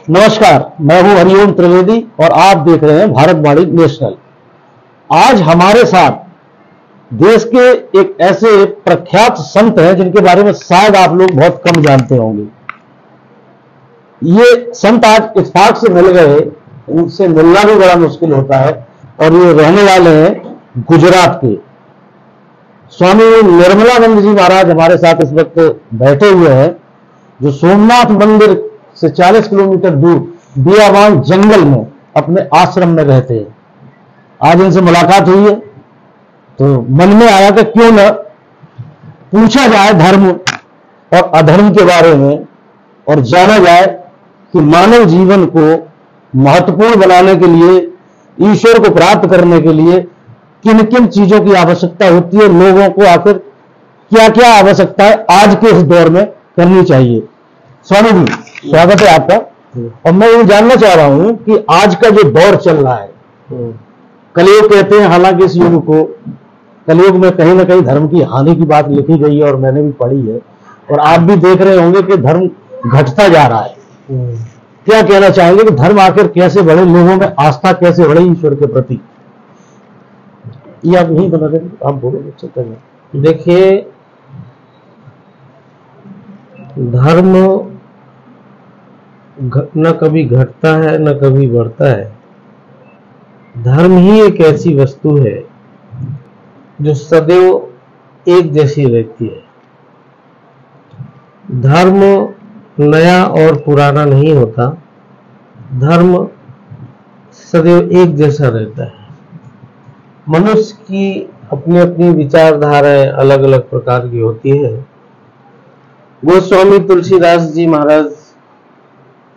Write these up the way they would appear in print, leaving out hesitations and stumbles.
नमस्कार, मैं हूं हरिओम त्रिवेदी और आप देख रहे हैं भारतवाणी नेशनल। आज हमारे साथ देश के एक ऐसे प्रख्यात संत हैं जिनके बारे में शायद आप लोग बहुत कम जानते होंगे। ये संत आज इत्तेफाक से मिल गए, उनसे मिलना भी बड़ा मुश्किल होता है और ये रहने वाले हैं गुजरात के। स्वामी निर्मलानंद जी महाराज हमारे साथ इस वक्त बैठे हुए हैं, जो सोमनाथ मंदिर से 40 किलोमीटर दूर बियावान जंगल में अपने आश्रम में रहते हैं। आज इनसे मुलाकात हुई है तो मन में आया कि क्यों न पूछा जाए धर्म और अधर्म के बारे में और जाना जाए कि मानव जीवन को महत्वपूर्ण बनाने के लिए, ईश्वर को प्राप्त करने के लिए किन किन चीजों की आवश्यकता होती है, लोगों को आखिर क्या क्या आवश्यकता है आज के इस दौर में करनी चाहिए। स्वामी जी, स्वागत है आपका। और मैं ये जानना चाह रहा हूं कि आज का जो दौर चल रहा है, कलयुग कहते हैं, हालांकि इस युग को कलयुग में कहीं ना कहीं धर्म की हानि की बात लिखी गई है और मैंने भी पढ़ी है और आप भी देख रहे होंगे कि धर्म घटता जा रहा है। क्या कहना चाहेंगे कि धर्म आखिर कैसे बढ़े, लोगों में आस्था कैसे बढ़े ईश्वर के प्रति? ये आप यही बता दें, आप बोलो। देखिए, धर्म न कभी घटता है न कभी बढ़ता है। धर्म ही एक ऐसी वस्तु है जो सदैव एक जैसी रहती है। धर्म नया और पुराना नहीं होता, धर्म सदैव एक जैसा रहता है। मनुष्य की अपनी अपनी विचारधाराएं अलग अलग प्रकार की होती है। गोस्वामी तुलसीदास जी महाराज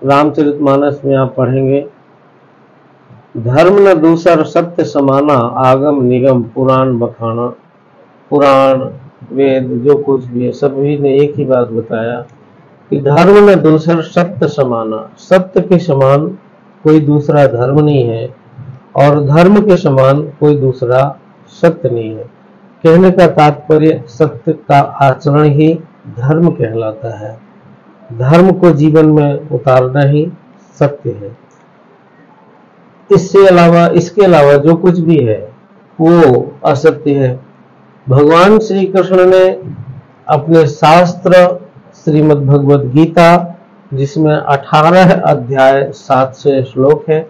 रामचरितमानस में आप पढ़ेंगे, धर्म न दूसर सत्य समाना, आगम निगम पुराण बखाना। पुराण वेद जो कुछ भी है सभी ने एक ही बात बताया कि धर्म न दूसर सत्य समाना, सत्य के समान कोई दूसरा धर्म नहीं है और धर्म के समान कोई दूसरा सत्य नहीं है। कहने का तात्पर्य सत्य का आचरण ही धर्म कहलाता है। धर्म को जीवन में उतारना ही सत्य है। इसके अलावा जो कुछ भी है वो असत्य है। भगवान श्री कृष्ण ने अपने शास्त्र श्रीमद् भगवद गीता, जिसमें 18 अध्याय 700 श्लोक है,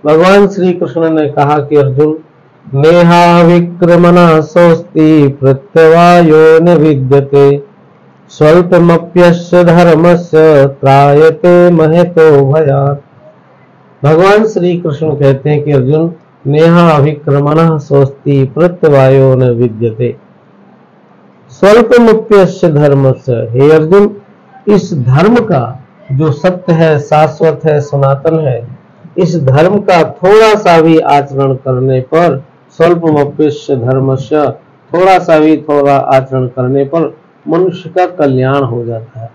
भगवान श्री कृष्ण ने कहा कि अर्जुन, नेहा विक्रमणा सोस्ति प्रत्यवायो न विद्यते, स्वल्पमप्यस्य धर्मस्य त्रायते महतो भयात्। भगवान श्री कृष्ण कहते हैं कि अर्जुन, नेहा अभिक्रमणः सोस्ति प्रत्यवायो न विद्यते, स्वल्पमप्यस्य धर्मस्य। हे अर्जुन, इस धर्म का जो सत्य है, शाश्वत है, सनातन है, इस धर्म का थोड़ा सा भी आचरण करने पर, स्वल्पमप्यस्य धर्मस्य, थोड़ा आचरण करने पर मनुष्य का कल्याण हो जाता है।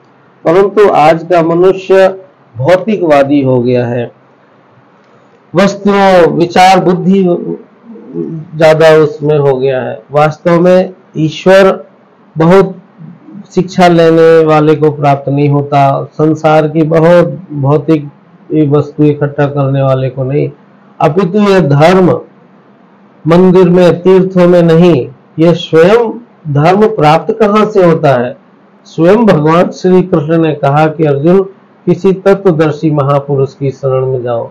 परंतु आज का मनुष्य भौतिकवादी हो गया है। वस्तुओं, विचार, बुद्धि ज्यादा उसमें हो गया है। वास्तव में ईश्वर बहुत शिक्षा लेने वाले को प्राप्त नहीं होता, संसार की बहुत भौतिक वस्तु इकट्ठा करने वाले को नहीं, अपितु यह धर्म मंदिर में, तीर्थों में नहीं, यह स्वयं धर्म प्राप्त करने से होता है। स्वयं भगवान श्री कृष्ण ने कहा कि अर्जुन, किसी तत्वदर्शी महापुरुष की शरण में जाओ।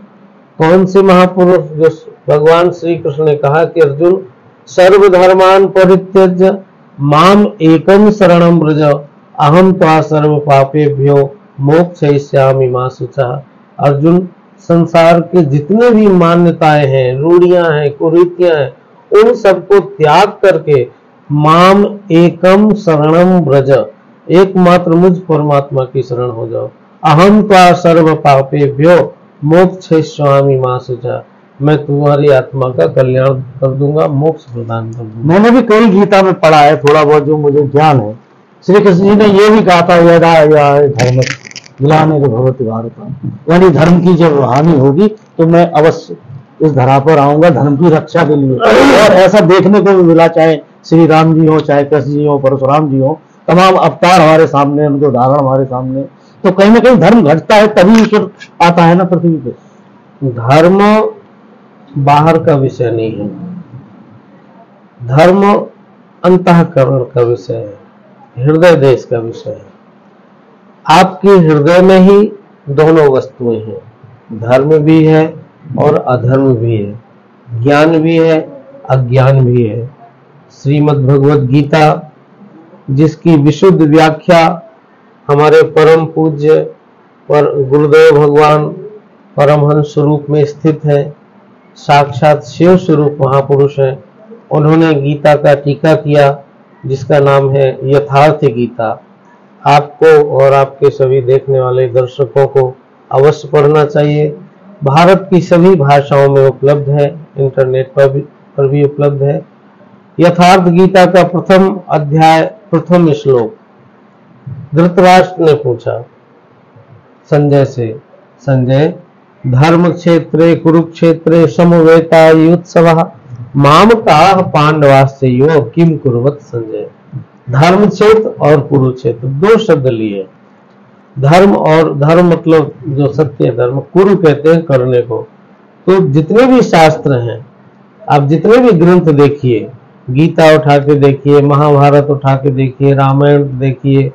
कौन से महापुरुष? जो भगवान श्री कृष्ण ने कहा कि अर्जुन, सर्वधर्मान परित्यज्य माम एकम शरणम व्रज, अहम त्वा सर्व पापेभ्यो मोक्षयिष्यामि मा शुचः। अर्जुन, संसार के जितने भी मान्यताएं हैं, रूढ़ियां हैं, कुरीतियां हैं, उन सबको त्याग करके माम एकम शरणम व्रज, एकमात्र मुझ परमात्मा की शरण हो जाओ। अहम त्वा सर्व पापेभ्यो मोक्षयिष्यामि मा शुचः, मैं तुम्हारी आत्मा का कल्याण कर दूंगा, मोक्ष प्रदान कर दूंगा। मैंने भी कई गीता में पढ़ा है, थोड़ा बहुत जो मुझे ज्ञान है। श्री कृष्ण जी ने यह भी कहा था, यदा धर्म ग्लानिर् भवति भारत, यानी धर्म की जब हानि होगी तो मैं अवश्य इस धरा पर आऊंगा धर्म की रक्षा के लिए। और ऐसा देखने को भी मिला, चाहे श्री राम जी हो, चाहे कृष्ण जी हो, परशुराम जी हो, तमाम अवतार हमारे सामने, उनके उदाहरण हमारे सामने तो कहीं ना कहीं धर्म घटता है तभी ईश्वर आता है ना पृथ्वी पे। धर्म बाहर का विषय नहीं है, धर्म अंतःकरण का विषय है, हृदय देश का विषय है। आपके हृदय में ही दोनों वस्तुएं हैं, धर्म भी है और अधर्म भी है, ज्ञान भी है अज्ञान भी है। श्रीमद् भगवद गीता जिसकी विशुद्ध व्याख्या हमारे परम पूज्य पर गुरुदेव भगवान परमहंस स्वरूप में स्थित है, साक्षात शिव स्वरूप महापुरुष है, उन्होंने गीता का टीका किया जिसका नाम है यथार्थ गीता। आपको और आपके सभी देखने वाले दर्शकों को अवश्य पढ़ना चाहिए। भारत की सभी भाषाओं में उपलब्ध है, इंटरनेट पर भी उपलब्ध है। यथार्थ गीता का प्रथम अध्याय प्रथम श्लोक, धृतराष्ट्र ने पूछा संजय से, संजय धर्म क्षेत्रे कुरुक्षेत्रे समवेतायुत्सवः मामकाः पांडवास्तेयो किम कुर्वत संजय। धर्म क्षेत्र और कुरुक्षेत्र दो शब्द लिए। धर्म और धर्म मतलब जो सत्य धर्म, कुरु कहते हैं करने को। तो जितने भी शास्त्र हैं, आप जितने भी ग्रंथ देखिए, गीता उठा के देखिए, महाभारत उठा के देखिए, रामायण देखिए,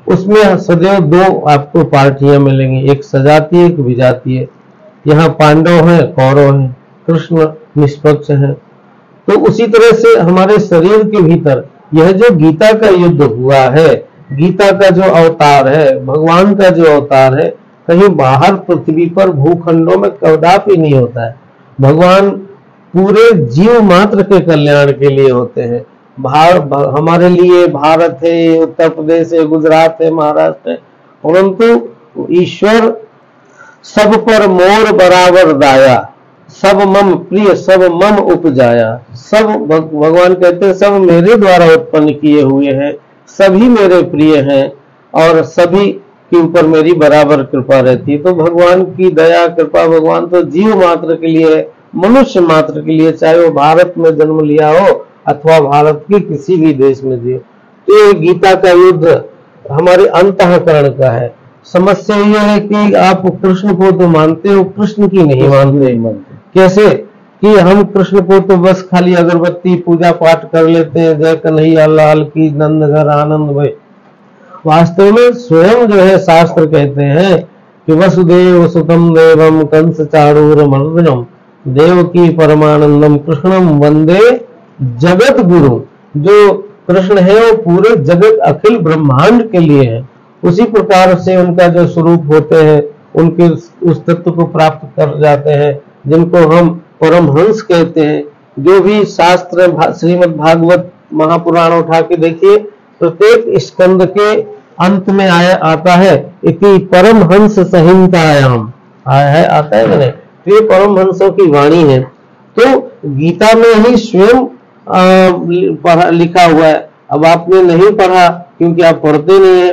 उसमें सदैव दो आपको पार्टियां मिलेंगी, एक सजातीय एक विजातीय। यहाँ पांडव हैं कौरव हैं, कृष्ण निष्पक्ष हैं। तो उसी तरह से हमारे शरीर के भीतर यह जो गीता का युद्ध हुआ है, गीता का जो अवतार है, भगवान का जो अवतार है, कहीं बाहर पृथ्वी पर भूखंडों में कदापि नहीं होता है। भगवान पूरे जीव मात्र के कल्याण के लिए होते हैं। हमारे लिए भारत है, उत्तर प्रदेश है, गुजरात है, महाराष्ट्र है, परंतु ईश्वर सब पर मोर बराबर दाया, सब मम प्रिय सब मम उपजाया। सब भगवान कहते हैं सब मेरे द्वारा उत्पन्न किए हुए हैं, सभी मेरे प्रिय हैं और सभी के ऊपर मेरी बराबर कृपा रहती है। तो भगवान की दया कृपा, भगवान तो जीव मात्र के लिए है, मनुष्य मात्र के लिए, चाहे वो भारत में जन्म लिया हो अथवा भारत के किसी भी देश में जियो। तो ये गीता का युद्ध हमारे अंतःकरण का है। समस्या यह है कि आप कृष्ण को तो मानते हो, कृष्ण की नहीं मानते। कैसे कि हम कृष्ण को तो बस खाली अगरबत्ती पूजा पाठ कर लेते हैं, जय कन्हैया लाल की, नंद घर आनंद भय। वास्तव में स्वयं जो है शास्त्र कहते हैं कि वसुदेव सुतम देवम कंस चारूर मर्दनम देवकी परमानंदम कृष्णम वंदे जगत गुरु। जो कृष्ण है वो पूरे जगत अखिल ब्रह्मांड के लिए है। उसी प्रकार से उनका जो स्वरूप होते हैं, उनके उस तत्व को प्राप्त कर जाते हैं जिनको हम परमहंस कहते हैं। जो भी शास्त्र श्रीमद् भागवत महापुराण उठा के देखिए, प्रत्येक स्कंद के अंत में आता है इति परमहंस संहितायाम आता है नहीं, तो ये परमहंसों की वाणी है। तो गीता में ही स्वयं लिखा हुआ है। अब आपने नहीं पढ़ा क्योंकि आप पढ़ते नहीं है,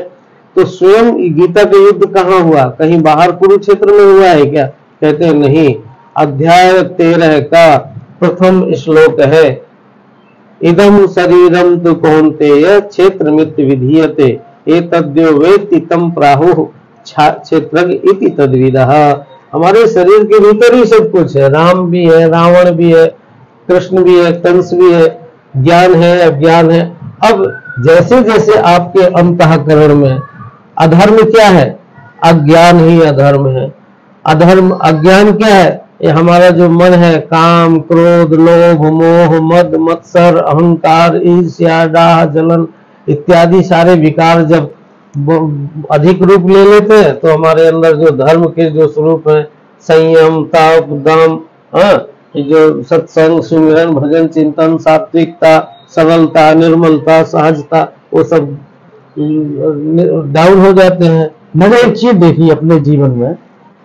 तो स्वयं गीता का युद्ध कहाँ हुआ? कहीं बाहर कुरुक्षेत्र में हुआ है क्या? कहते हैं नहीं। अध्याय 13 का प्रथम श्लोक है, इदम शरीरम तु कौन्तेय क्षेत्रमिति विधीयते एतद्यो वेत्ति तम प्राहुः क्षेत्रज्ञ इति तद्विदः। हमारे शरीर के भीतर ही सब कुछ है, राम भी है, रावण भी है, कृष्ण भी है, कंस भी है, ज्ञान है अज्ञान है। अब जैसे जैसे आपके अंतःकरण में अधर्म क्या है? अज्ञान ही अधर्म है। अधर्म अज्ञान क्या है? ये हमारा जो मन है, काम क्रोध लोभ मोह मद मत्सर अहंकार ईर्ष्या डाह जलन इत्यादि सारे विकार जब अधिक रूप ले लेते हैं तो हमारे अंदर जो धर्म के जो स्वरूप है, संयम तप दम, जो सत्संग सुमिरन भजन चिंतन सात्विकता सरलता निर्मलता सहजता, वो सब डाउन हो जाते हैं। मैंने एक चीज देखी अपने जीवन में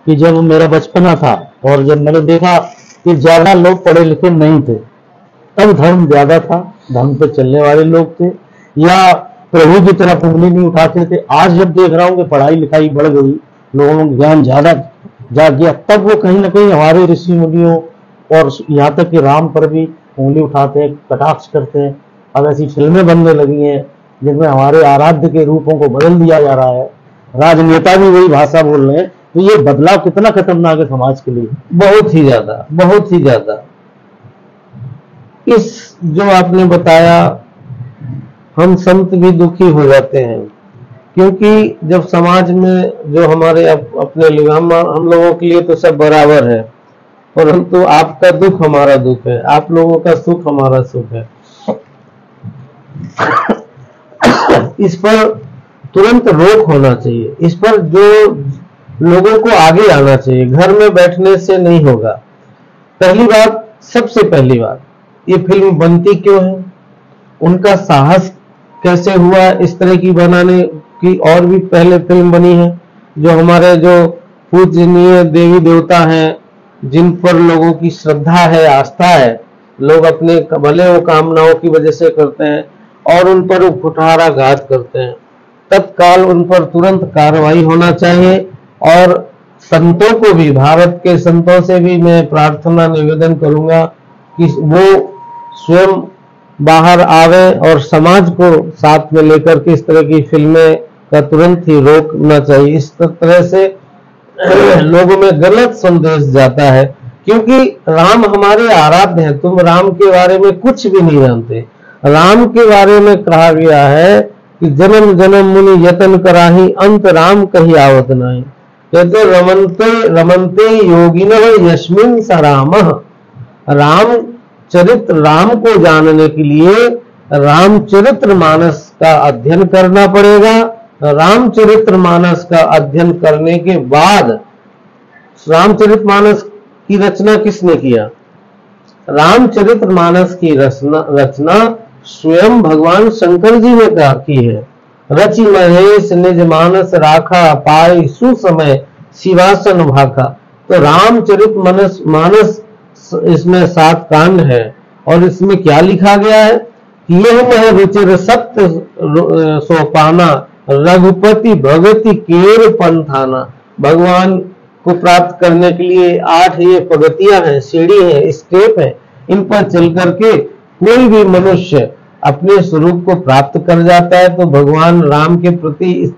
कि जब मेरा बचपना था और जब मैंने देखा कि ज्यादा लोग पढ़े लिखे नहीं थे, तब धर्म ज्यादा था, धर्म पे चलने वाले लोग थे या प्रभु की तरफ उंगली नहीं उठाते थे। आज जब देख रहा हूँ कि पढ़ाई लिखाई बढ़ गई, लोगों में ज्ञान ज्यादा जाग गया, तब वो कहीं ना कहीं हमारे ऋषि मुनियों और यहाँ तक कि राम पर भी उंगली उठाते हैं, कटाक्ष करते हैं। अब ऐसी फिल्में बनने लगी हैं जिनमें हमारे आराध्य के रूपों को बदल दिया जा रहा है। राजनेता भी वही भाषा बोल रहे हैं, तो ये बदलाव कितना खतरनाक है समाज के लिए। बहुत ही ज्यादा, बहुत ही ज्यादा। इस जो आपने बताया, हम संत भी दुखी हो जाते हैं, क्योंकि जब समाज में जो हमारे अपने लोग, हम लोगों के लिए तो सब बराबर है, परंतु आपका दुख हमारा दुख है, आप लोगों का सुख हमारा सुख है। इस पर तुरंत रोक होना चाहिए, इस पर जो लोगों को आगे आना चाहिए, घर में बैठने से नहीं होगा। पहली बात, सबसे पहली बात, ये फिल्म बनती क्यों है, उनका साहस कैसे हुआ इस तरह की बनाने की। और भी पहले फिल्म बनी है, जो हमारे जो पूजनीय देवी देवता हैं, जिन पर लोगों की श्रद्धा है, आस्था है, लोग अपने भले वो कामनाओं की वजह से करते हैं और उन पर कुठाराघात करते हैं, तत्काल उन पर तुरंत कार्रवाई होना चाहिए। और संतों को भी, भारत के संतों से भी मैं प्रार्थना निवेदन करूंगा कि वो स्वयं बाहर आवे और समाज को साथ में लेकर के इस तरह की फिल्में का तुरंत ही रोकना चाहिए। इस तरह से लोगों में गलत संदेश जाता है, क्योंकि राम हमारे आराध्य हैं। तुम राम के बारे में कुछ भी नहीं जानते। राम के बारे में कहा गया है कि जन्म जन्म मुनि यतन कराही, अंत राम कही आवत नहीं। कहते रमनते रमनते योगिन यस्मिन स रामः। राम चरित्र, राम को जानने के लिए रामचरित्र मानस का अध्ययन करना पड़ेगा। रामचरित्र मानस का अध्ययन करने के बाद, रामचरित मानस की रचना किसने किया? रामचरित्र मानस की रचना स्वयं भगवान शंकर जी ने की है। रचि महेश निज मानस राखा, पाई सुसमय शिवासन भाखा। तो रामचरित मानस इसमें 7 कांड है, और इसमें क्या लिखा गया है कि यह मह रुचिर सत्य सोपाना, रघुपति भगति केर पंथाना। भगवान को प्राप्त करने के लिए 8 ये पगतियां हैं, सीढ़ी है, स्टेप है। इन पर चल करके कोई भी मनुष्य अपने स्वरूप को प्राप्त कर जाता है। तो भगवान राम के प्रति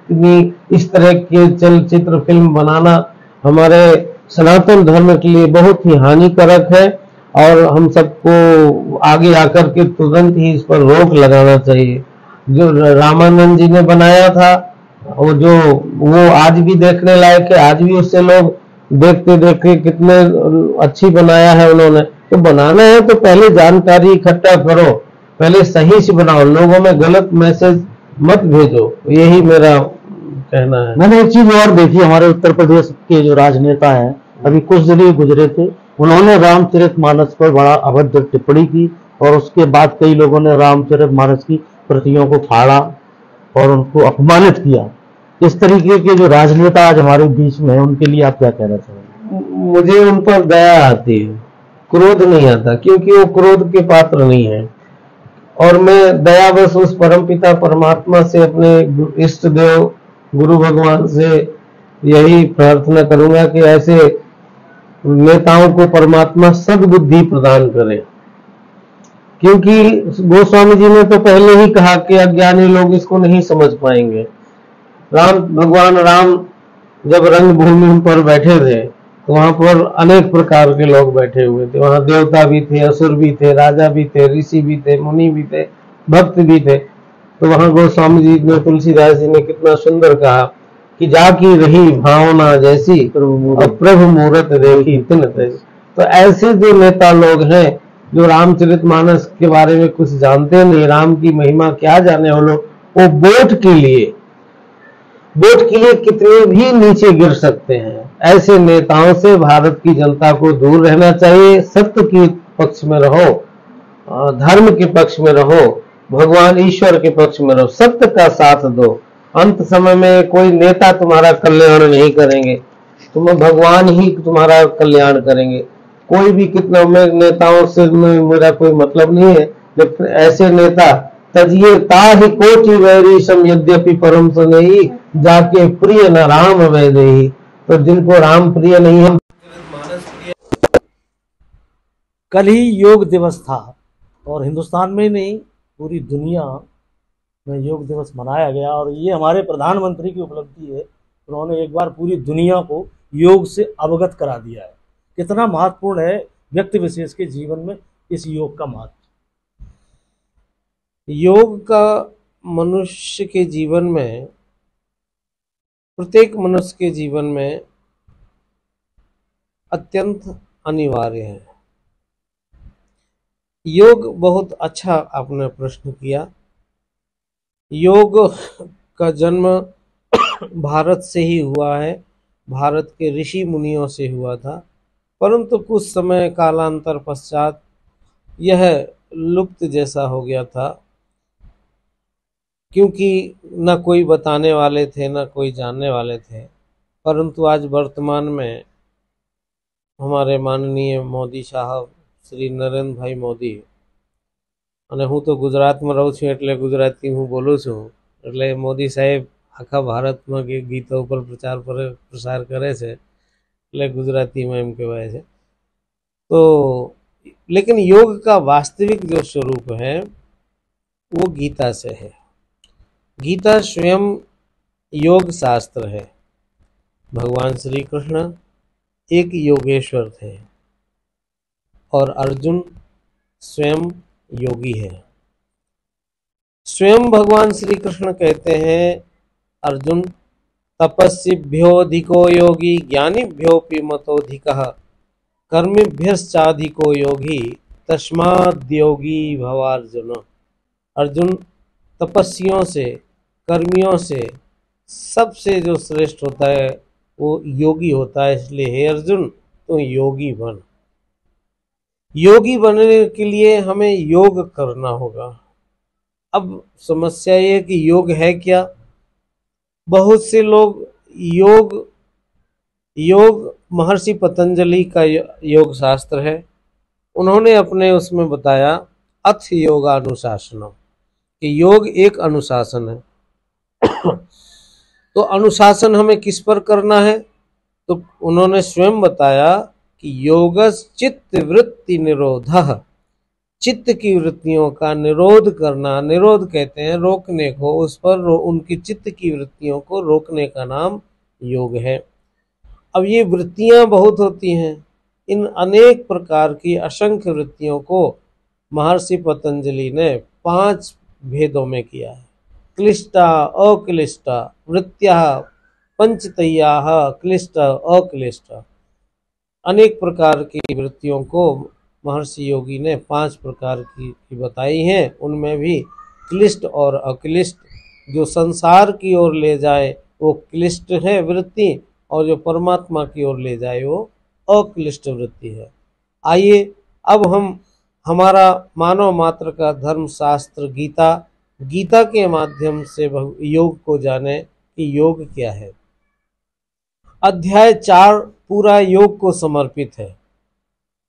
इस तरह के चलचित्र फिल्म बनाना हमारे सनातन धर्म के लिए बहुत ही हानिकारक है, और हम सबको आगे आकर के तुरंत ही इस पर रोक लगाना चाहिए। जो रामानंद जी ने बनाया था, वो आज भी देखने लायक है, आज भी उससे लोग देखते देखते कितने अच्छी बनाया है उन्होंने। तो बनाना है तो पहले जानकारी इकट्ठा करो, पहले सही से बनाओ, लोगों में गलत मैसेज मत भेजो, यही मेरा कहना है। मैंने एक चीज और देखी, हमारे उत्तर प्रदेश के जो राजनेता हैं, अभी कुछ दिन ही गुजरे थे, उन्होंने रामचरितमानस पर बड़ा अभद्र टिप्पणी की, और उसके बाद कई लोगों ने रामचरितमानस की प्रतियों को फाड़ा और उनको अपमानित किया। इस तरीके के जो राजनेता आज हमारे बीच में हैं, उनके लिए आप क्या कहना चाहेंगे? मुझे उन पर दया आती है, क्रोध नहीं आता, क्योंकि वो क्रोध के पात्र नहीं है। और मैं दयावश उस परमपिता परमात्मा से, अपने इष्ट देव गुरु भगवान से यही प्रार्थना करूंगा कि ऐसे नेताओं को परमात्मा सद्बुद्धि प्रदान करे। क्योंकि गोस्वामी जी ने तो पहले ही कहा कि अज्ञानी लोग इसको नहीं समझ पाएंगे। भगवान राम जब रंगभूमि पर बैठे थे, तो वहां पर अनेक प्रकार के लोग बैठे हुए थे। वहां देवता भी थे, असुर भी थे, राजा भी थे, ऋषि भी थे, मुनि भी थे, भक्त भी थे। तो वहां गोस्वामी जी ने, तुलसीदास जी ने कितना सुंदर कहा कि जाकी रही भावना जैसी, प्रभु मूरत देखी तिन तैसी। तो ऐसे जो नेता लोग हैं, जो रामचरितमानस के बारे में कुछ जानते नहीं, राम की महिमा क्या जाने वो लोग, वो वोट के लिए कितने भी नीचे गिर सकते हैं। ऐसे नेताओं से भारत की जनता को दूर रहना चाहिए। सत्य के पक्ष में रहो, धर्म के पक्ष में रहो, भगवान ईश्वर के पक्ष में रहो, सत्य का साथ दो। अंत समय में कोई नेता तुम्हारा कल्याण नहीं करेंगे, तुम्हें भगवान ही तुम्हारा कल्याण करेंगे। कोई भी कितना, नेताओं से मेरा कोई मतलब नहीं है, लेकिन ऐसे नेता तजिए ताहि कोटि वैरी सम यद्यपि परम सनेही, जाके प्रिय न राम वैदेही। तो जिनको राम प्रिय नहीं है, कल ही योग दिवस था, और हिंदुस्तान में नहीं पूरी दुनिया में योग दिवस मनाया गया। और ये हमारे प्रधानमंत्री की उपलब्धि है उन्होंने एक बार पूरी दुनिया को योग से अवगत करा दिया है। कितना महत्वपूर्ण है व्यक्ति विशेष के जीवन में इस योग का महत्व। योग का मनुष्य के जीवन में, प्रत्येक मनुष्य के जीवन में अत्यंत अनिवार्य है। योग बहुत अच्छा आपने प्रश्न किया। योग का जन्म भारत से ही हुआ है, भारत के ऋषि मुनियों से हुआ था, परंतु कुछ समय कालांतर पश्चात यह लुप्त जैसा हो गया था, क्योंकि न कोई बताने वाले थे न कोई जानने वाले थे। परंतु आज वर्तमान में हमारे माननीय मोदी साहब श्री नरेंद्र भाई मोदी, અને હું તો ગુજરાતમાં રહું છું એટલે ગુજરાતી હું બોલું છું, એટલે મોદી સાહેબ આખા ભારતમાં ગીતો ઉપર પ્રસાર કરે છે એટલે ગુજરાતીમાં એમ કહેવાય છે। तो लेकिन योग का वास्तविक जो स्वरूप है वो गीता से है। गीता स्वयं योग शास्त्र है। भगवान श्री कृष्ण एक योगेश्वर थे और अर्जुन स्वयं योगी है। स्वयं भगवान श्री कृष्ण कहते हैं, अर्जुन तपस्विभ्योऽधिको योगी ज्ञानिभ्योऽपि मतोऽधिकः कर्मिभ्यश्चाधिको योगी तस्माद्योगी भवार्जुन। अर्जुन, तपस्वियों से, कर्मियों से सबसे जो श्रेष्ठ होता है वो योगी होता है। इसलिए हे अर्जुन, तो योगी बन। योगी बनने के लिए हमें योग करना होगा। अब समस्या ये कि योग है क्या? बहुत से लोग योग महर्षि पतंजलि का योग शास्त्र है, उन्होंने अपने उसमें बताया अथ योगानुशासनम कि योग एक अनुशासन है। तो अनुशासन हमें किस पर करना है? तो उन्होंने स्वयं बताया कि योगस चित्त वृत्ति निरोधः, चित्त की वृत्तियों का निरोध करना। निरोध कहते हैं रोकने को, उस पर उनकी चित्त की वृत्तियों को रोकने का नाम योग है। अब ये वृत्तियां बहुत होती हैं, इन अनेक प्रकार की असंख्य वृत्तियों को महर्षि पतंजलि ने 5 भेदों में किया है। क्लिष्टा अक्लिष्टा वृत्त्या पंचतयाः क्लिष्टा अक्लिष्टा। अनेक प्रकार की वृत्तियों को महर्षि योगी ने 5 प्रकार की बताई हैं। उनमें भी क्लिष्ट और अक्लिष्ट, जो संसार की ओर ले जाए वो क्लिष्ट है वृत्ति, और जो परमात्मा की ओर ले जाए वो अक्लिष्ट वृत्ति है। आइए अब हम हमारा मानव मात्र का धर्म शास्त्र गीता के माध्यम से योग को जाने कि योग क्या है। अध्याय 4 पूरा योग को समर्पित है।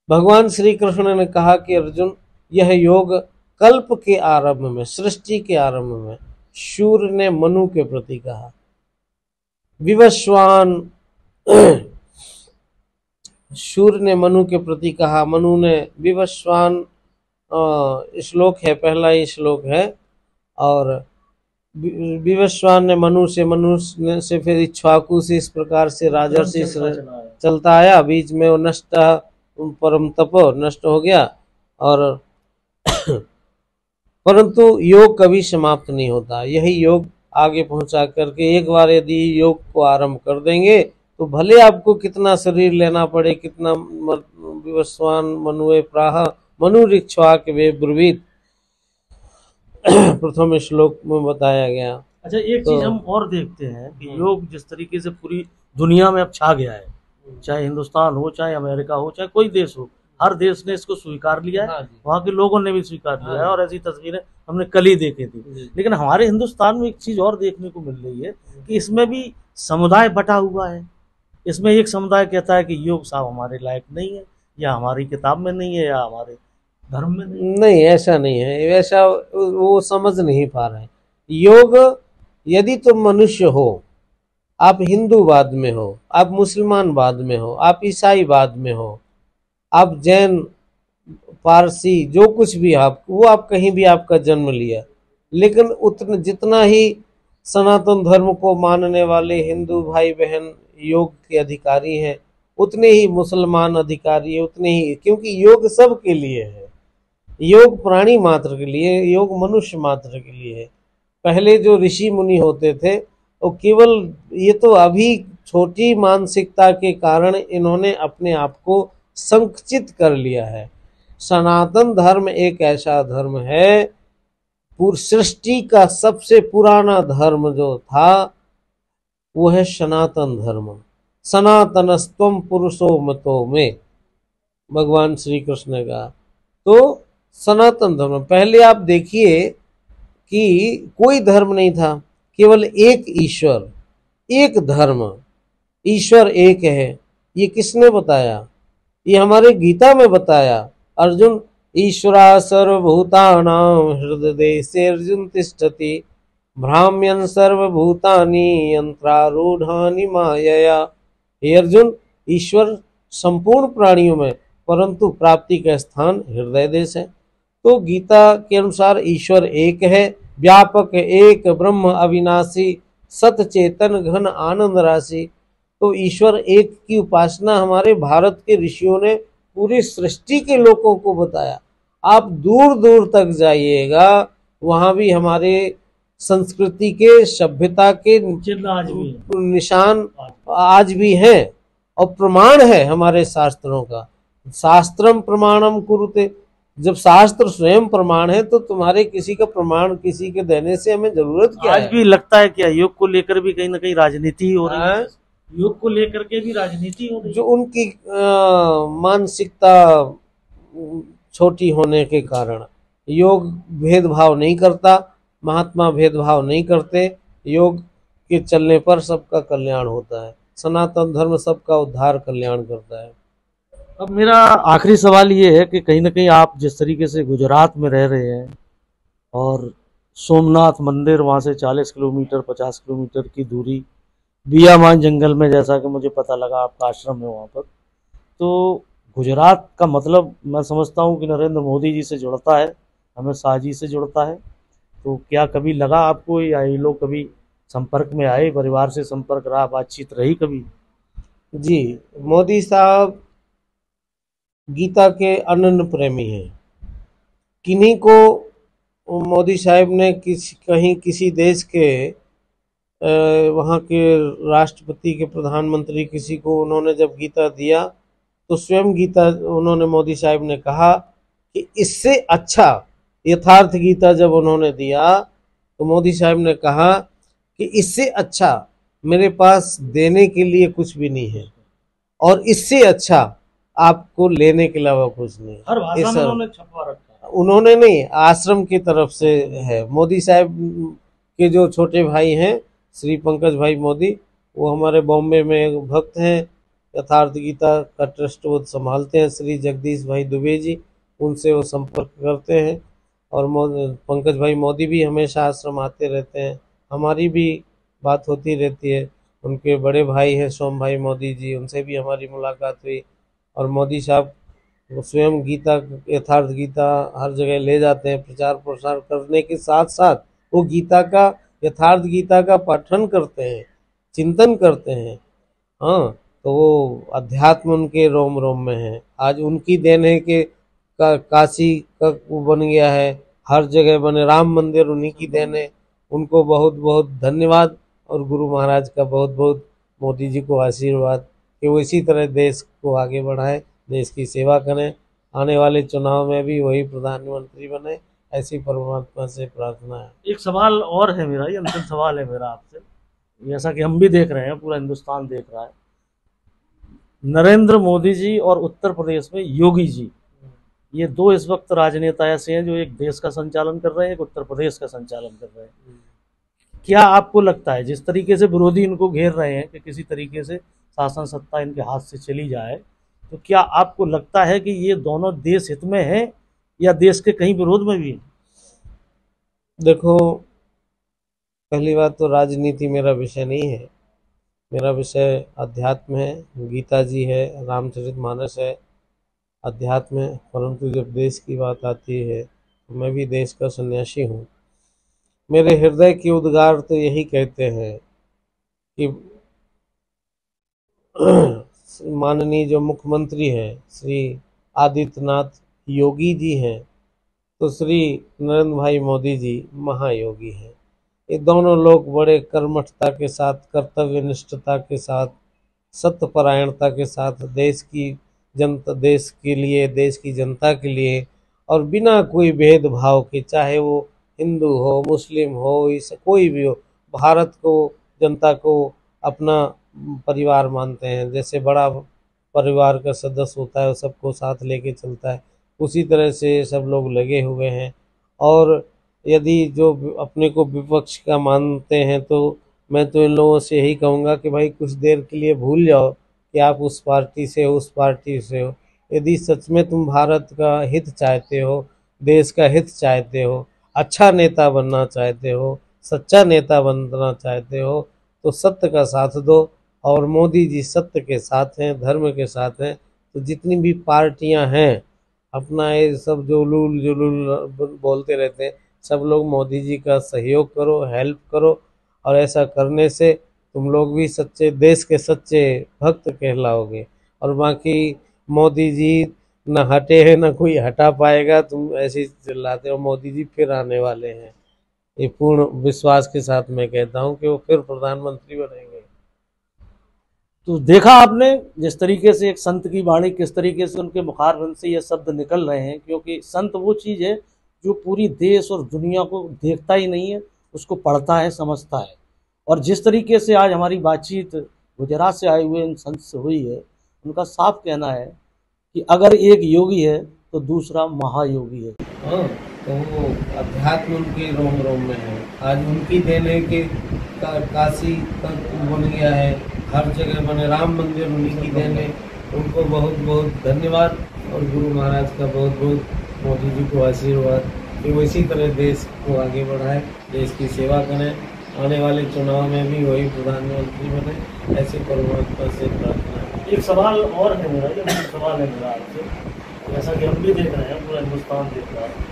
भगवान श्री कृष्ण ने कहा कि अर्जुन, यह योग कल्प के आरंभ में, सृष्टि के आरंभ में सूर्य ने मनु के प्रति कहा। विवस्वान सूर्य ने मनु के प्रति कहा, मनु ने विवस्वान श्लोक है, पहला ही श्लोक है। और विवस्वान ने मनु से फिर इक्ष्वाकु से, इस प्रकार से राजर्षि चलता आया। बीच में वो नष्ट परम तपो नष्ट हो गया। और परंतु योग कभी समाप्त नहीं होता। यही योग आगे पहुंचा करके, एक बार यदि योग को आरंभ कर देंगे तो भले आपको कितना शरीर लेना पड़े, कितना विवस्वान मनुए प्राह मनुरिक्ष्वाक वे ब्रुवीत प्रथम श्लोक में बताया गया। अच्छा, एक चीज हम और देखते हैं कि योग जिस तरीके से पूरी दुनिया में अब छा गया है, चाहे हिंदुस्तान हो, चाहे अमेरिका हो, चाहे कोई देश हो, हर देश ने इसको स्वीकार लिया है। वहाँ के लोगों ने भी स्वीकार लिया है, और ऐसी तस्वीरें हमने कल ही देखी थी। लेकिन हमारे हिंदुस्तान में एक चीज और देखने को मिल रही है कि इसमें भी समुदाय बटा हुआ है। इसमें एक समुदाय कहता है कि योग साहब हमारे लायक नहीं है, या हमारी किताब में नहीं है, या हमारे धर्म में नहीं। ऐसा नहीं है, वैसा वो समझ नहीं पा रहे हैं। योग यदि तुम मनुष्य हो, आप हिंदूवाद में हो, आप मुसलमानवाद में हो, आप ईसाईवाद में हो, आप जैन, पारसी, जो कुछ भी आप, वो आप कहीं भी आपका जन्म लिया, लेकिन उतना जितना ही सनातन धर्म को मानने वाले हिंदू भाई बहन योग के अधिकारी हैं, उतने ही मुसलमान अधिकारी है, उतने ही, क्योंकि योग सबके लिए है। योग प्राणी मात्र के लिए, योग मनुष्य मात्र के लिए है। पहले जो ऋषि मुनि होते थे वो केवल, ये तो अभी छोटी मानसिकता के कारण इन्होंने अपने आप को संकुचित कर लिया है। सनातन धर्म एक ऐसा धर्म है, पूरी सृष्टि का सबसे पुराना धर्म जो था वो है सनातन धर्म। सनातनस्त्वम पुरुषो मतो में, भगवान श्री कृष्ण ने कहा। तो सनातन धर्म, पहले आप देखिए कि कोई धर्म नहीं था, केवल एक ईश्वर, एक धर्म, ईश्वर एक है। ये किसने बताया? ये हमारे गीता में बताया। अर्जुन, ईश्वरा सर्वभूतानां हृदय अर्जुन तिष्ठति भ्राम्यन् सर्वभूतानि यंत्रारूढ़ानि मायया। हे अर्जुन, ईश्वर संपूर्ण प्राणियों में, परंतु प्राप्ति का स्थान हृदय देश है। तो गीता के अनुसार ईश्वर एक है, व्यापक एक ब्रह्म अविनाशी सत चेतन घन आनंद राशि। तो ईश्वर एक की उपासना हमारे भारत के ऋषियों ने पूरी सृष्टि के लोगों को बताया। आप दूर दूर तक जाइएगा, वहां भी हमारे संस्कृति के, सभ्यता के चिन्ह आज भी है। निशान आज भी हैं और प्रमाण है हमारे शास्त्रों का। शास्त्रम प्रमाणम कुरुते, जब शास्त्र स्वयं प्रमाण है तो तुम्हारे किसी का प्रमाण किसी के देने से हमें जरूरत क्या आज है? भी लगता है क्या योग को लेकर भी कहीं ना कहीं राजनीति हो रही है? हाँ? योग को लेकर के भी राजनीति हो रही है। जो उनकी मानसिकता छोटी होने के कारण, योग भेदभाव नहीं करता, महात्मा भेदभाव नहीं करते, योग के चलने पर सबका कल्याण होता है। सनातन धर्म सबका उद्धार कल्याण करता है। अब मेरा आखिरी सवाल ये है कि कहीं ना कहीं आप जिस तरीके से गुजरात में रह रहे हैं और सोमनाथ मंदिर वहाँ से 40 किलोमीटर 50 किलोमीटर की दूरी, बियामान जंगल में, जैसा कि मुझे पता लगा आपका आश्रम है वहाँ पर, तो गुजरात का मतलब मैं समझता हूँ कि नरेंद्र मोदी जी से जुड़ता है, अमित शाह जी से जुड़ता है। तो क्या कभी लगा आपको, या ये लोग कभी संपर्क में आए, परिवार से संपर्क रहा, बातचीत रही कभी? जी, मोदी साहब गीता के अनन्य प्रेमी हैं। किन्हीं को मोदी साहब ने कहीं किसी देश के वहाँ के राष्ट्रपति के, प्रधानमंत्री, किसी को उन्होंने जब गीता दिया तो स्वयं गीता उन्होंने, मोदी साहब ने कहा कि इससे अच्छा, यथार्थ गीता जब उन्होंने दिया तो मोदी साहब ने कहा कि इससे अच्छा मेरे पास देने के लिए कुछ भी नहीं है और इससे अच्छा आपको लेने के अलावा कुछ नहीं। हर भाषा में उन्होंने छपवा रखा है। उन्होंने नहीं, आश्रम की तरफ से है। मोदी साहब के जो छोटे भाई हैं, श्री पंकज भाई मोदी, वो हमारे बॉम्बे में एक भक्त हैं, यथार्थ गीता का ट्रस्ट वो संभालते हैं। श्री जगदीश भाई दुबे जी, उनसे वो संपर्क करते हैं। और पंकज भाई मोदी भी हमेशा आश्रम आते रहते हैं, हमारी भी बात होती रहती है। उनके बड़े भाई हैं सोम भाई मोदी जी, उनसे भी हमारी मुलाकात हुई। और मोदी साहब स्वयं गीता, यथार्थ गीता हर जगह ले जाते हैं, प्रचार प्रसार करने के साथ साथ वो गीता का, यथार्थ गीता का पठन करते हैं, चिंतन करते हैं। हाँ, तो वो अध्यात्म उनके रोम रोम में है। आज उनकी देन है कि काशी का वो बन गया है, हर जगह बने, राम मंदिर उन्हीं की देन है। उनको बहुत बहुत धन्यवाद और गुरु महाराज का बहुत बहुत मोदी जी को आशीर्वाद कि वो इसी तरह देश को आगे बढ़ाएं, देश की सेवा करें, आने वाले चुनाव में भी वही प्रधानमंत्री बने, ऐसी परमात्मा से प्रार्थना है। एक सवाल और है मेरा, ये अंतिम सवाल है मेरा आपसे, जैसा कि हम भी देख रहे हैं, पूरा हिंदुस्तान देख रहा है, नरेंद्र मोदी जी और उत्तर प्रदेश में योगी जी, ये दो इस वक्त राजनेता ऐसे हैं जो एक देश का संचालन कर रहे हैं, एक उत्तर प्रदेश का संचालन कर रहे हैं। क्या आपको लगता है जिस तरीके से विरोधी इनको घेर रहे हैं कि किसी तरीके से शासन सत्ता इनके हाथ से चली जाए, तो क्या आपको लगता है कि ये दोनों देश हित में हैं या देश के कहीं विरोध में भी हैं? देखो, पहली बात तो राजनीति मेरा विषय नहीं है, मेरा विषय अध्यात्म है, गीता जी है, रामचरितमानस है, अध्यात्म है। परंतु जब देश की बात आती है तो मैं भी देश का सन्यासी हूँ। मेरे हृदय के उद्गार तो यही कहते हैं कि माननीय जो मुख्यमंत्री हैं श्री आदित्यनाथ योगी जी हैं, तो श्री नरेंद्र भाई मोदी जी महायोगी हैं। ये दोनों लोग बड़े कर्मठता के साथ, कर्तव्य निष्ठता के साथ, सत्यपरायणता के साथ देश के लिए, देश की जनता के लिए, और बिना कोई भेदभाव के, चाहे वो हिंदू हो, मुस्लिम हो, कोई भी हो, भारत को, जनता को अपना परिवार मानते हैं। जैसे बड़ा परिवार का सदस्य होता है, वो सबको साथ लेके चलता है, उसी तरह से सब लोग लगे हुए हैं। और यदि जो अपने को विपक्ष का मानते हैं, तो मैं तो इन लोगों से यही कहूँगा कि भाई कुछ देर के लिए भूल जाओ कि आप उस पार्टी से हो, उस पार्टी से हो। यदि सच में तुम भारत का हित चाहते हो, देश का हित चाहते हो, अच्छा नेता बनना चाहते हो, सच्चा नेता बनना चाहते हो, तो सत्य का साथ दो। और मोदी जी सत्य के साथ हैं, धर्म के साथ हैं। तो जितनी भी पार्टियां हैं, अपना ये सब जो उलूल जुलूल बोलते रहते हैं, सब लोग मोदी जी का सहयोग करो, हेल्प करो। और ऐसा करने से तुम लोग भी सच्चे देश के सच्चे भक्त कहलाओगे। और बाकी मोदी जी न हटे हैं, न कोई हटा पाएगा। तुम ऐसे ही चिल्लाते हो, मोदी जी फिर आने वाले हैं। ये पूर्ण विश्वास के साथ मैं कहता हूँ कि वो फिर प्रधानमंत्री बनेंगे। तो देखा आपने जिस तरीके से एक संत की वाणी, किस तरीके से उनके मुखारबिंद से ये शब्द निकल रहे हैं। क्योंकि संत वो चीज़ है जो पूरी देश और दुनिया को देखता ही नहीं है, उसको पढ़ता है, समझता है। और जिस तरीके से आज हमारी बातचीत गुजरात से आए हुए इन संत से हुई है, उनका साफ कहना है कि अगर एक योगी है तो दूसरा महायोगी है। हाँ, तो वो अध्यात्म उनके रोम रोम में है। आज उनकी देने के काशी तक बन गया है, हर जगह बने, राम मंदिर उन्हीं की देने। उनको बहुत बहुत धन्यवाद, और गुरु महाराज का बहुत बहुत मोदी जी को आशीर्वाद कि वो इसी तरह देश को आगे बढ़ाए, देश की सेवा करें। आने वाले चुनाव में भी वही प्रधानमंत्री बने, ऐसे परमात्मा से प्रार्थना है। एक सवाल और है मेरा, ये सवाल है मेरा आपसे, जैसा कि हम भी देख रहे हैं, पूरा हिंदुस्तान देख रहा है,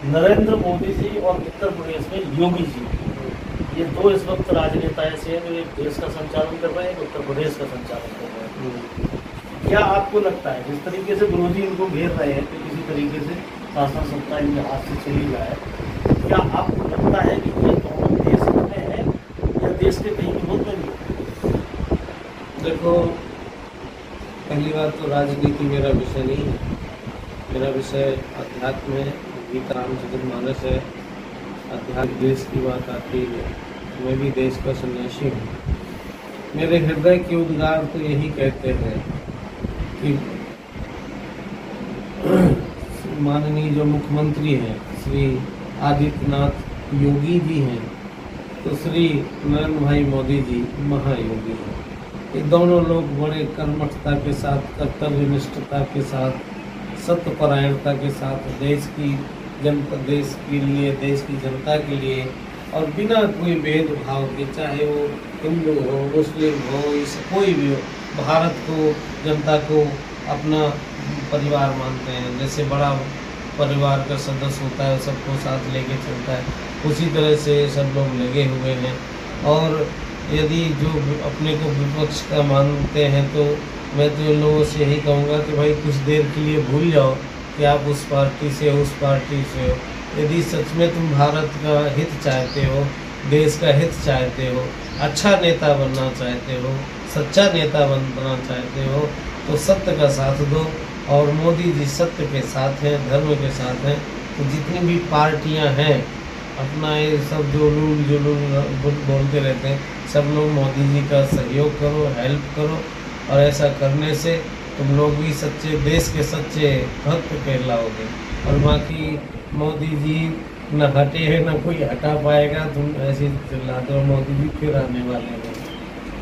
नरेंद्र मोदी जी और उत्तर प्रदेश में योगी जी, ये दो इस वक्त राजनेता ऐसे हैं जो एक देश का संचालन कर रहे हैं, एक उत्तर प्रदेश का संचालन कर रहे हैं। क्या आपको लगता है जिस तरीके से विरोधी इनको घेर रहे हैं कि किसी तरीके से शासन सत्ता इनके हाथ से चली जाए, क्या आपको लगता है कि ये दोनों देश में है या देश के कहीं विरोध में भी? देखो, पहली बात तो राजनीति मेरा विषय नहीं है। मेरा विषय अध्यात्म है, गीता रामचरितमानस है। अध्यात्म देश की बात आती है, मैं भी देश का सन्यासी हूँ। मेरे हृदय के उद्गार तो यही कहते हैं कि माननीय जो मुख्यमंत्री हैं श्री आदित्यनाथ योगी जी हैं, तो श्री नरेंद्र भाई मोदी जी महायोगी हैं। ये दोनों लोग बड़े कर्मठता के साथ, कर्तव्य निष्ठता के साथ, सत्यपरायणता के साथ देश के लिए, देश की जनता के लिए, और बिना कोई भेदभाव के, चाहे वो हिंदू हो, मुस्लिम हो, कोई भी हो, भारत को, जनता को अपना परिवार मानते हैं। जैसे बड़ा परिवार का सदस्य होता है, सबको साथ लेके चलता है, उसी तरह से सब लोग लगे हुए हैं। और यदि जो अपने को विपक्ष का मानते हैं, तो मैं तो इन लोगों से यही कहूँगा कि भाई कुछ देर के लिए भूल जाओ कि आप उस पार्टी से हो, उस पार्टी से हो। यदि सच में तुम भारत का हित चाहते हो, देश का हित चाहते हो, अच्छा नेता बनना चाहते हो, सच्चा नेता बनना चाहते हो, तो सत्य का साथ दो। और मोदी जी सत्य के साथ हैं, धर्म के साथ हैं। तो जितनी भी पार्टियां हैं, अपना ये सब जो उलूल जुलूल बोलते रहते हैं, सब लोग मोदी जी का सहयोग करो, हेल्प करो। और ऐसा करने से तुम लोग भी सच्चे देश के सच्चे भक्त कहलाओगे। और बाकी मोदी जी न हटे हैं, न कोई हटा पाएगा। तुम ऐसे चिल्लाते हो, मोदी जी फिर आने वाले हैं।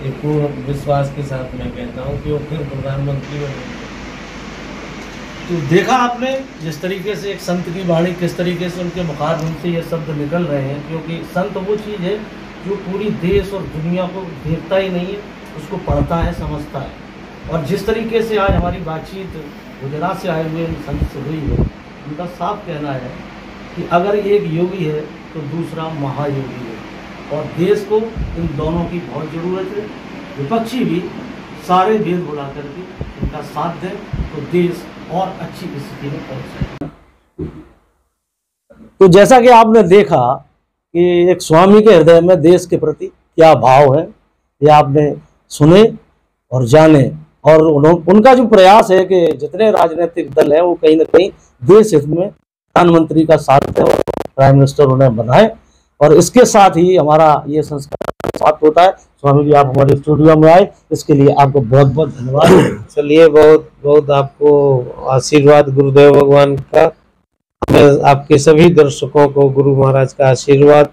ये पूर्ण विश्वास के साथ मैं कहता हूँ कि वो फिर प्रधानमंत्री बनेंगे। तो देखा आपने जिस तरीके से एक संत की वाणी, किस तरीके से उनके मुखारबिंद से ये शब्द निकल रहे हैं। क्योंकि संत वो चीज़ है जो पूरी देश और दुनिया को देखता ही नहीं है, उसको पढ़ता है, समझता है। और जिस तरीके से आज हमारी बातचीत गुजरात से आए हुए इन संत से हुई है, उनका साफ कहना है कि अगर एक योगी है तो दूसरा महायोगी है, और देश को इन दोनों की बहुत ज़रूरत है। विपक्षी भी सारे भेद भुला करके इनका साथ दें तो देश और अच्छी स्थिति में पहुँच जाए। तो जैसा कि आपने देखा कि एक स्वामी के हृदय में देश के प्रति क्या भाव है, ये आपने सुने और जाने। और उनका जो प्रयास है कि जितने राजनीतिक दल हैं वो कहीं ना कहीं देश हित में प्रधानमंत्री का साथ है और प्राइम मिनिस्टर उन्हें बनाए, और इसके साथ ही हमारा ये संस्कार साथ होता है। स्वामी जी, आप हमारे स्टूडियो में आए, इसके लिए आपको बहुत बहुत धन्यवाद। चलिए, बहुत बहुत आपको आशीर्वाद गुरुदेव भगवान का। मैं आपके सभी दर्शकों को गुरु महाराज का आशीर्वाद,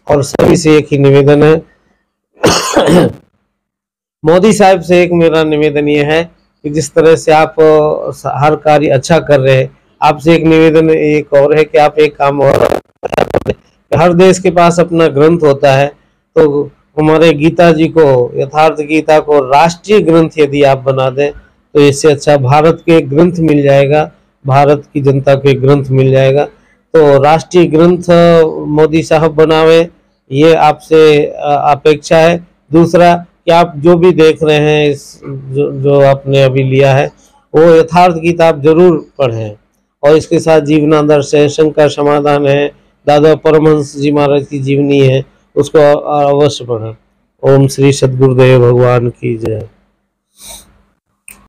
और सभी से एक ही निवेदन है। मोदी साहब से एक मेरा निवेदन ये है कि जिस तरह से आप हर कार्य अच्छा कर रहे हैं, आपसे एक निवेदन एक और है कि आप एक काम और, हर देश के पास अपना ग्रंथ होता है, तो हमारे गीता जी को, यथार्थ गीता को राष्ट्रीय ग्रंथ यदि आप बना दें तो इससे अच्छा भारत के ग्रंथ मिल जाएगा, भारत की जनता को एक ग्रंथ मिल जाएगा। तो राष्ट्रीय ग्रंथ मोदी साहब बनावे, ये आपसे अपेक्षा है। दूसरा कि आप जो भी देख रहे हैं, इस जो आपने अभी लिया है, वो यथार्थ गीता आप जरूर पढ़ें, और इसके साथ जीवनादर्श है, शंकर समाधान है, दादा परमहंस जी महाराज की जीवनी है, उसको अवश्य पढ़ें। ओम श्री सद्गुरुदेव भगवान की जय।